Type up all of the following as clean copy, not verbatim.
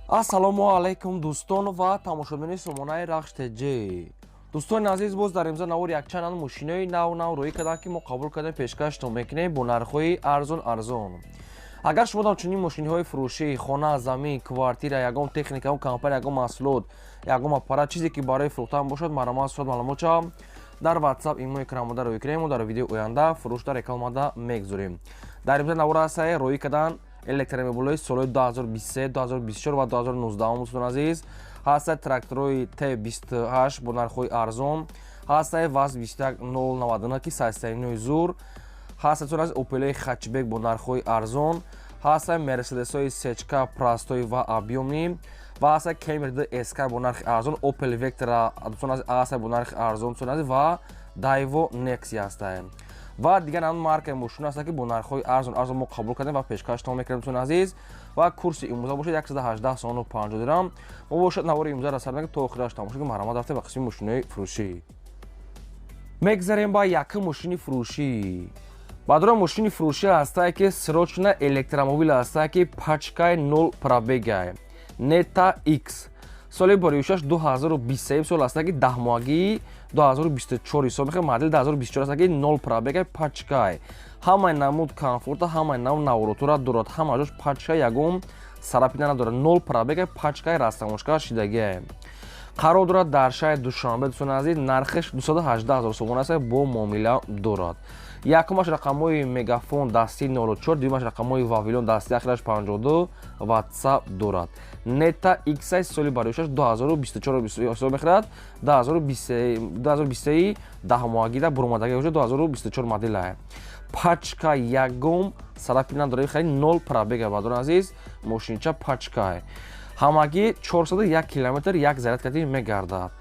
ассалому алайкум дӯстон ва тамошобини сомонаи рахш теҷи. дӯстони азиз, боз дар имзо навори як чанал мошинои нав рӯй карданд ки мо қабул кардем пешкаштон мекунем бо нархҳои арзон. агар шумо дар чунин мошиниҳои фурӯшӣ хона, замин, квартира, ягон техника, ягон компания, ягон маҳсулот, ягон аппарат, чизе ки барои фурӯхтан бошад, маромад шуд маълумота дар WhatsApp имои крамода рӯй кунем. мо дар видеои оянда фурӯшда рекламада мегузорем. дар имзо навор ҳастае рӯй кардан электромобилҳои солҳои 2023, 2024 ва 2019 дӯстон азиз. ҳастаи тракторои Т28 бо нархҳои арзон, ҳастаи ВАЗ-21099 ки 309 зур, ҳастаи дӯстон азиз Opel хатчбек бо нархҳои арзон, ҳастаи Мерседесҳои сечка простои ва объёмни ва ҳастаи Camry DSK бо нархи арзон, Opel Vectra дӯстон азиз ҳастаи бо нархи арзон дӯстон азиз ва Daewoo Nexia ҳастаи. ва дигар ҳам маркаи мошин ҳаст ки бо нархҳои арзон мо қабул кардем ва пешкаштон мекардем дӯстон азиз. ва курси имрӯза бошад 118 сомону 50 дирам. мо бошад навори имрӯза расар мекунем то охираш тамошо кунем. маромад рафтем ба қисми мошинои фурӯшӣ. мегзарем ба якум мошини фурӯшӣ. бадура мошини фурӯшӣ ҳастае ки срочна электромобил ҳастае ки пачкаи 0 пробегай Neta X. соли бориушаш 2023 сол ҳастае ки 10 моҳагии 2024 ҳисоб мекунем. модели 2024 ҳастае ки 0 пробегай пачкай. ҳамаи намуд комфорта, ҳамаи нав навротура дорад, ҳама ҷош пачкай ягон сарапина надорад. 0 пробегай пачкай растамошка шидагиае. қарор дорад дар шаҳри Душанбе дӯстон азиз. нархаш 218 000 сомон аст бо муомила дорад. якумаш рақамҳои мегафон дастии 04, дуюмаш рақамҳои вавилон дастии ахираш 52 WhatsApp дорад. Neta X соли бароишаш 2024 ҳисоб мехӯрад. 2023 10моҳагида буромадаги бошад 2024 моделае. пачка ягон сарапина дорад хари 0 пробега бадон азиз. мошинча пачкае. ҳамагӣ 401 километр як заряд кардӣ мегардад.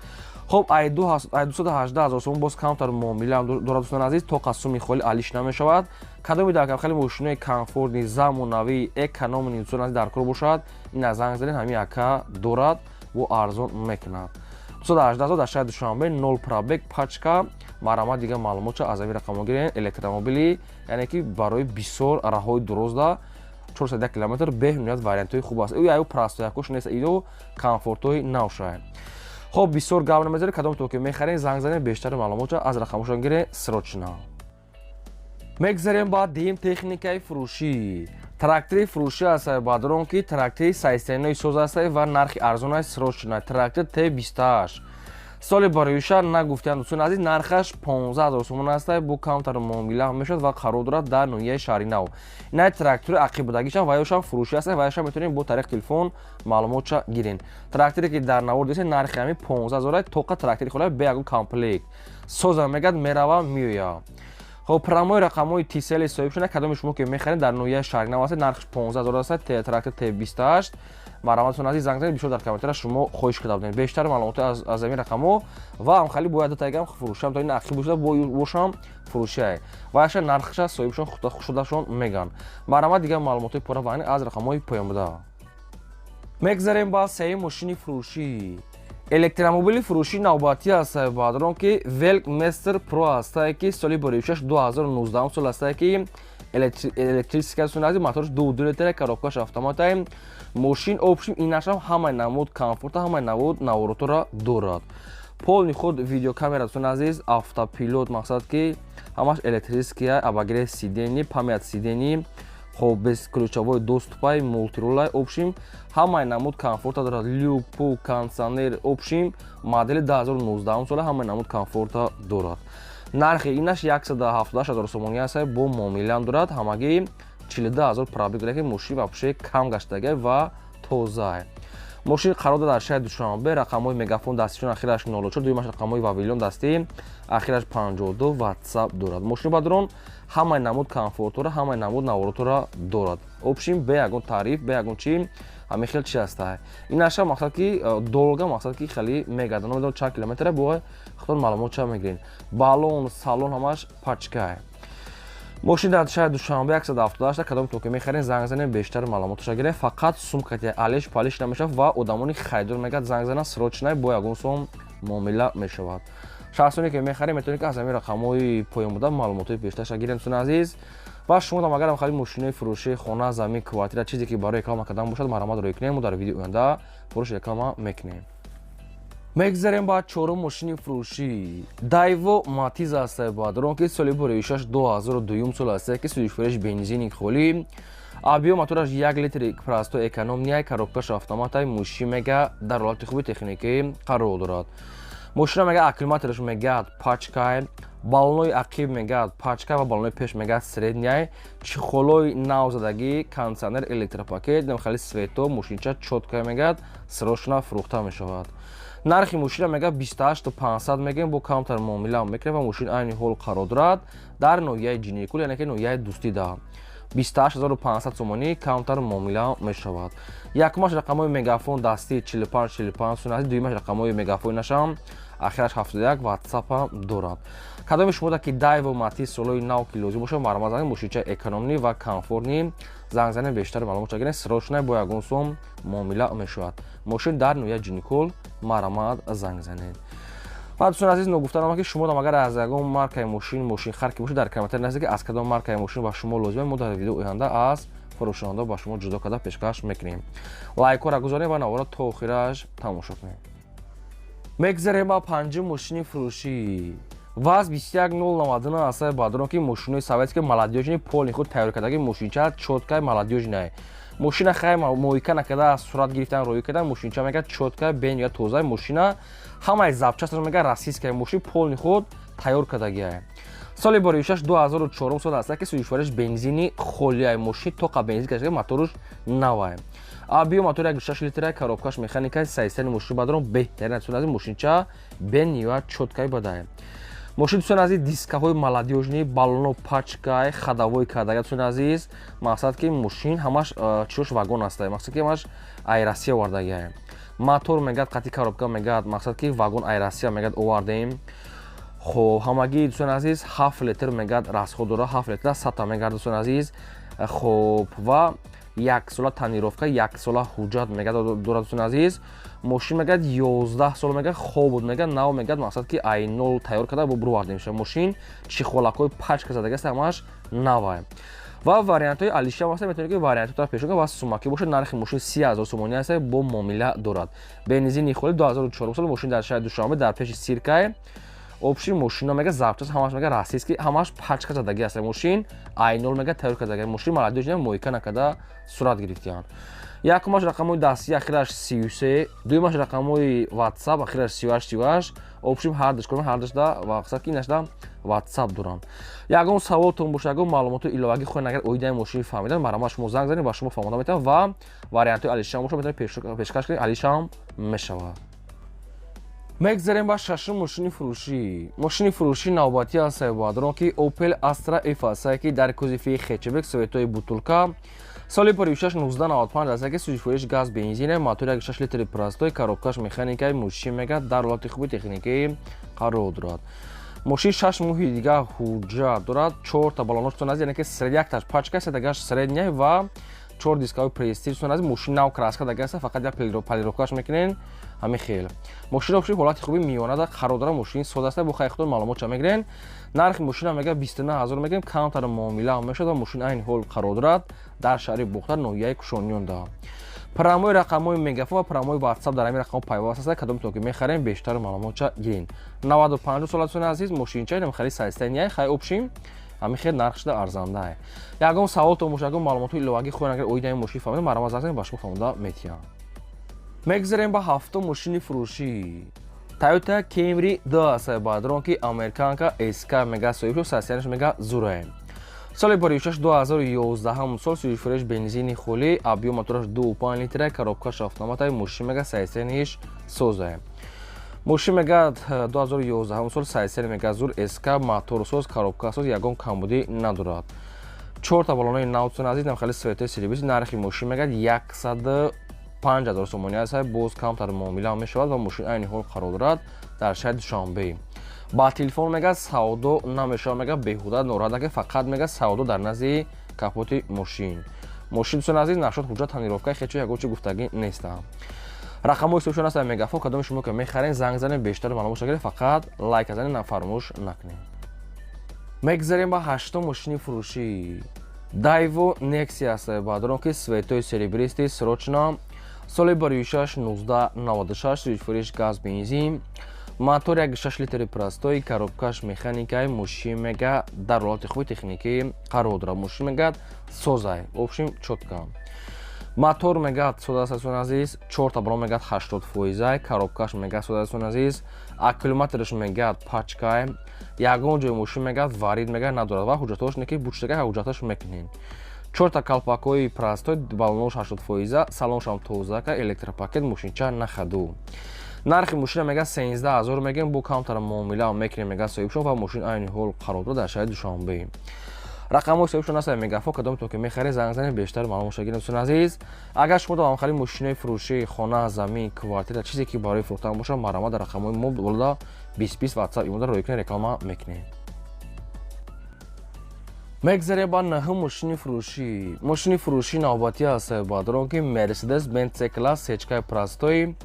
хоб ай 218 000 сомон боз камтар муомила дорад дӯстон азиз. то қасуми холи алиш намешавад. кадоми дар хали мошинои комфортни замонавии экономни дӯстон азиз дар кор бошад, ина занг занед ҳамин ака дорад во арзон мекунад. 218 000 дар шаҳри Душанбе 0 пробег пачка. маромад дигар маълумота аз ҳамин рақамҳо гирен. электромобили яъне ки барои бисёр раҳҳои дурозда 401 километр беҳимният вариантҳои хуб аст. аю простоякош нест, ино комфортҳои навшае. хоб бисёр гап намезарем, кадомтон ки мехарем занг занем, бештари маълумота аз рақамҳошон гирем срочна. мегзарем ба дим техникаи фурӯшӣ. трактори фурӯшӣ ҳастаи бадрон ки трактори 309 соз ҳастаи ва нархи арзонаи срочна. трактор Т28 соли бароиша нагуфтиям дӯстон азиз. нархаш 15 000 сомон ҳастаи бо камтар муомила мешавад ва қарор дорад дар ноҳияи шаҳри нав. ина трактори ақибудагиша ваёшам фурӯшӣ ҳастаи ваёша метавонем бо тариқи телефон маълумотша гирен. тракторе ки дар навор дидем нархи ҳамин 15 000 тоқа трактори хола бе ягон комплект соза мегад мерава меоя. хоб промои рақамҳои тисели соҳибшона кадоми шумо ки мехаред дар ноҳияи шаҳри нав ҳастед. нархиш 15 000 ҳастад. трактор Т28 маромадтон азиз занг занед, бисёр дар комментара шумо хоҳиш карда будем бештар маълумоти аз ҳамин рақамҳо ва ҳамхали бояд датагам фурӯшам то ин ақиб бошад бошам фурӯшае ваша нархша соҳибшон худашон меган. маромад дигар маълумоти пора ваъни аз рақамҳои поёнбуда. мегзарем ба сеюм мошини фурӯшӣ. электромобили фурӯшии навбатӣ ҳастаи бадрон ки Weltmeister Pro ҳастае ки соли бориушаш 2019 сол ҳастае ки электрисика дӯстон азиз. моториш 2 литр коробкаш автоматае. мошин обшим инашам ҳамаи намуд комфорта, ҳамаи намуд наворотура дорад. полни худ видеокамера дӯстон азиз. автопилот мақсад ки ҳамаш электриския абагире сидени памят сидени хоб без ключовой доступай мултирулай обшим ҳамаи намуд комфорта дорад. люпу кондиционер обшим модели 2019 сола ҳамаи намуд комфорта дорад. нархи инаш 178 000 сомони аст бо муомилаам дорад. ҳамагӣ 42 000 пробег дорад ки мошин вообще кам гаштагай ва тозае. мошин қарор дорад дар шаҳри Душанбе. рақамҳои мегафон дастишон ахираш 04, дуюмаш рақамҳои вавилон дастӣ ахираш 52 WhatsApp дорад. мошини бадрон ҳамаи намуд комфортура, ҳамаи намуд наворотура дорад. обшим бе ягон тариф, бе ягон чи ҳамин хел чи ҳастае. инаша мақсад ки долга мақсад ки хеле мегарда намедонам чанд километре бо худтон маълумотча мегирен. балон салон ҳамаш пачкае. мошин дар шаҳри Душанбе 178 кадомтон ки мехарем занг занем бештар маълумоташа гирем. фақат сумкати алиш палиш намешавад ва одамони харидор мегад занг зананд срочна бо ягон сом муомила мешавад. шахсоне ки мехарем метавонед ки аз ҳамин рақамҳои поёнбуда маълумотои бештарша гирем дӯстон азиз. ва шумо дам агарам хали мошинои фурӯшии хона, замин, квартира чизе ки барои реклама кардан бошад маромад рӯй кунем, мо дар видеои оянда фурӯш реклама мекунем. мегзарем ба чорум мошини фурӯшӣ Daewoo Matiz ҳастае баъдро ки соли бори 6 2002 сол ҳастае ки сӯзишфурӯши бензини холӣ объем мотораш 1 литри простой экономия коробкаш автоматаи мошин мега дар ҳолати хуби техникӣ қарор дорад. мошина мега аккумулятораш мегад пачкай, баллонои ақиб мегад пачкай ва баллонои пеш мегад средняй, чихолои навзадагӣ, кондитсионер, электропакет, намхали свето, мошинча чоткай мегад срочно фурӯхта мешавад. нархи мошина мега 28 500 мегем бо камтар муомила мекунем ва мошин айни ҳол қарор дорад дар ноҳияи ҷиникул яъне ки ноҳияи дустида 28500 сомонӣ камтар муомила мешавад. якумаш рақамҳои мегафон дастӣ 4545 сум аст, дуюмаш рақамҳои мегафонашам ахираш 71 ватсапа дорад. кадоми шумода ки Daewoo Matiz солои нав ки лозим бошад маълумот занед мошинчаи экономӣ ва комфортни занг занед бештари маълумот чагиред срочна бо 1 сум муомила мешавад. мошин дар ноҳияи ҷиникул маромад занг занед. ва дӯстон азиз ногуфтаам ки шумо дам агар аз ягон маркаи мошинхар ки бошед дар комментари наздики аз кадом маркаи мошин ба шумо лозима мо дар видеои оянда аз фурӯшонанда ба шумо ҷудо карда пешкаш мекунем. лайкҳоро гузоред ва навора то охираш тамошо кунед. мегзарем ба панҷум мошини фурӯшӣ ВАЗ 21099 ҳастае баъдро ки мошинои советски молодёжни полни худ тайёр кардаги мошинча чоткай молодёжнае. мошина хай моҳика накарда сурат гирифтан роӣ кардан мошинча мега чоткай бениҳоят тозаи мошина ҳамаи запчасташ мега российская мошин полни худ тайёр кардагиае. соли бори 6 2004 сол ҳастае ки сӯзишвориш бензини холияи мошин тоқа бензин кашида моторуш навае. объем мотори 1.6 литрае коробкаш механикаи сайстани мошин бадрон беҳтарин дӯстон азиз мошинча бениҳоят чоткай бадае. мошин дӯстон азиз дискаҳои молодёжни баллоно пачкай хадавои кардага дӯстон азиз мақсад ки мошин ҳамаш чирош вагон ҳастае мақсад ки ҳамаш айрасия овардагиае. мотор мегад қатъи коробка мегад мақсад ки вагон айрасия мегад овардаем. хоб ҳамагӣ дӯстон азиз 7 литр мегад расход дора 7 литр 100 мегад дӯстон азиз. хоб ва 1 сола танировка 1 сола ҳуҷҷат мегад дорад дӯстон азиз. мошин мегад 11 сол мегад хобуд мегад нав мегад мақсад ки айнол тайёр карда бо бурварда мешавад. мошин чихолакҳои пачка задаги аст ҳамаш навае. ва вариантҳои алишам аст метавонед ки вариантҳоро пешон ва сумаки бошад. нархи мошин 30000 сомонӣ аст бо муомила дорад. бензини холӣ 2004 сол мошин дар шаҳри душанбе дар пеши сиркай обши мошина мега запчаст ҳамаш мега российский ҳамаш пачка задаги аст. мошин айнол мега тайёр кардаги мошин молодёжни моҳика накарда сурат гирифтиян. якумаш рақамҳои дастӣ ахираш 33 дуюмаш рақамҳои ватсап ахираш 38 обшим ҳардаш кунем ҳардашда мақсад ки инашда ватсап дорам. ягон саволтон боша ягон маълумоти иловагӣ хоҳед агар оидаи мошини фаҳмидан маромад шумо занг занед ба шумо фаҳмода метавонад ва вариантҳои алишам боша метавонед пешкаш кунед алишам мешавад. мегзарем ба шашум мошини фурӯшӣ. мошини фурӯшии навбатӣ ҳастае баъдро ки Opel Astra F ҳастае ки дар кузифи хечебек советои бутулка соли бори 6 1995 ҳастае ки сӯзишвориш газ бензине мотори 1.6 литри простой коробкаш механикаи мошин мега дар ҳолати хуби техникӣ қарор дорад. мошин 6 моҳи дига ҳуҷҷат дорад 4 та баллонош дӯстон азиз яъне ки якташ пачка садагаш средняй ва 4 дискаҳои престиж дӯстон азиз мошин нав краска даги аст фақат як полировкаш мекунен ҳамин хел. мошин обши ҳолати хуби миёнада қарор дорад мошини сода аст бо хайхтон маълумотша мегирен. нархи мошина мега 29000 мегем камтар муомила мешавад ва мошин айни ҳол қарор дорад дар шаҳри бухтар ноҳияи кушониёнда. промои рақамҳои мегафон ва промои ватсап дар ҳамин рақамҳо пайваст аст. кадомтон ки мехарем бештар маълумотша гирин. 95 сол дӯстон азиз мошинчаи намхали сайстания хай обшим ҳамин хел нарх шуда арзандае. ягон саволтон боша ягон маълумоти иловагӣ хоҳед агар оидаи мошин фаҳмида маромад занг занед ба шумо фаҳмода метиҳам. мегзарем ба ҳафтум мошини фурӯшӣ Toyota Camry 2 ҳастае баъдро ки американка SK мега соҳиб сайстиянаш мега зурае. соли бори 6 2011 сол сӯзишвориш бензини холӣ объем мотораш 2.5 литрае коробкаш автоматаи мошин мега сайстияниш созае. мошин мега 2011 сол сайстияни мега зур SK моторсоз коробкасоз ягон камбудӣ надорад. 4 та баллонои нав дӯстон азиз намхали светои сервиси. нархи мошин мега 105000 сомонӣ аст боз камтар муомила мешавад ва мошин айни ҳол қарор дорад дар шаҳри душанбе. ба телефон мега савдо намешавад мега беҳуда нораҳат ки фақат мега савдо дар назди капоти мошин. мошин дӯстон азиз нашод ҳуҷҷат танировкаи хечо ягон чи гуфтагӣ нестам. рақамҳои сӯшон аст мегафон кадоми шумо ки мехарен занг занед бештар маълумот шагиред фақат лайк занед фаромӯш накунед. мегзарем ба ҳаштум мошини фурӯшӣ Daewoo Nexia аст баъдон ки светои серебристи срочно соли барои 1696 сӯзишфурӯш газ бензин мотор 1.6 литри простой коробкаш механикаи мошин мега дар ҳолати хуби техникӣ қарор дорад мошин мега созай обшим чотка мотор мегад содастон азиз 4 табро мегад 80% коробкаш мегад содастон азиз аккумулятораш мегад пачкай ягон ҷои мошин мегад варид мегад надорад ва ҳуҷҷатош неки буҷтага ҳуҷҷаташ мекунин 4 та калпакои простой балонош 80% салоншам тозака электропакет мошинча нахаду нархи мошина мегад 13000 мегем бо камтара муомила мекунем мегад соҳибшон ва мошин айни ҳол қарор дорад дар шаҳри Душанбе рақамҳои соҳибшон аст мегафон кадомтон ки мехаред занг занед бештар маълумот шавед дӯстон азиз агар шумо давам харид мошинаи фурӯшии хона замин квартира чизе ки барои фурӯхтан бошад марҳамат дар рақамҳои мо болода 20 WhatsApp имода рӯй кунед реклама мекунем мегзарем ба наҳум мошини фурӯшии навбатӣ аст баъдон ки Mercedes-Benz C-Class сечкаи простой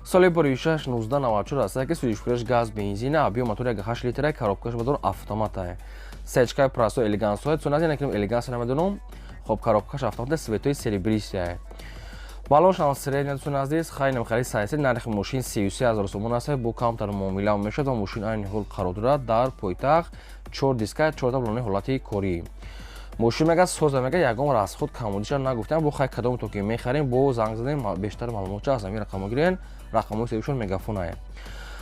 соли барои 1994 аст ки сӯзишфурӯш газ бензина объем мотори 1.8 литра коробкаш бадон автомата сечкаи простой элегансои цуназ некунем элеганс намедонам хоб коробкаш автомата светои серебристия балоншам средня цуназис хайнам хари сайси нархи мошин 33000 сомон аст бо камтар муомила мешавад ва мошин айни ҳол қарор дорад дар пойтахт 4 диска 4 балони ҳолати корӣ мошин мега соза мега ягон расход камодиша нагуфтам бо хай кадомтон ки мехарем бо занг задем бештар маълумотча аз ҳамин рақамҳо гирен рақамҳои соҳибшон мегафонае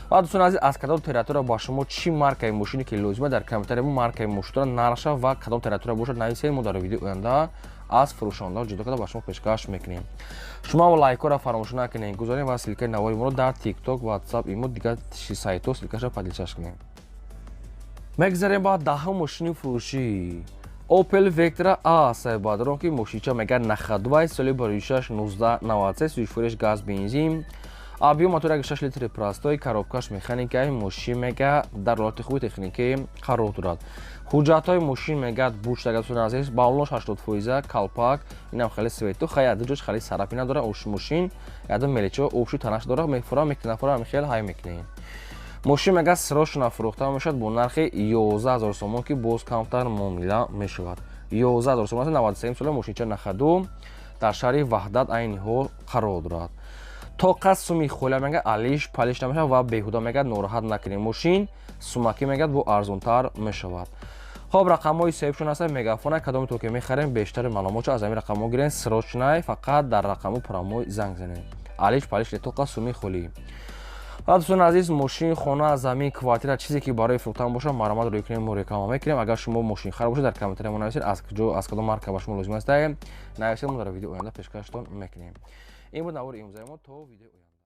ва дӯстон азиз аз кадом територия ба шумо чӣ маркаи мошине ки лозима дар комментария мо маркаи мошинро нарша ва кадом територия бошад нависед мо дар видеои оянда аз фурӯшонда ҷудо карда ба шумо пешкаш мекунем шумо лайкора фаромӯш накунед гузорем ва силкаи навори моро дар TikTok WhatsApp имо дигар сайтҳо силкаша падилчаш кунем мегзарем ба даҳум мошини фурӯшӣ Opel Vectra A аст баъдон ки мошинча мега нахадвай соли барои 1993 сӯзишфурӯш газ бензин объем мотори 1.6 литри простой коробкаш механикаи мошин мега дар ҳолати хуби техникӣ қарор дорад ҳуҷҷатҳои мошин мегад буҷтагатон азиз балонош 80% калпак инам хеле свету хай яда ҷош хеле сарапи надора мошин яда меличо обши танаш дора мефура мекунафура мехел ҳай мекунем мошин мега срочно фурӯхта мешавад бо нархи 11000 сомон ки боз камтар муомила мешавад 11000 сомон 93 сола мошинча нахаду дар шаҳри ваҳдат айни ҳол қарор дорад то қад суми холя мегад алиш палиш намешавад ва беҳуда мегад нороҳат накунем мошин сумакӣ мегад бо арзонтар мешавад хоб рақамҳои соҳибшон аст мегафона кадомтон ки мехарем бештари маълумотча аз ҳамин рақамҳо гирен срочнай фақат дар рақаму промой занг занед алиш палиш то қад суми холӣ дӯстон азиз мошин хона замин квартира чизе ки барои фурӯхтан бошад марҳамат рӯй кунем мо реклама мекунем агар шумо мошин хар бошад дар комментария мо нависед аз кадом марка ба шумо лозим аст нависед мо дар видеои оянда пешкаштон мекунем ин буд навори имрӯзаи мо то видеои оянда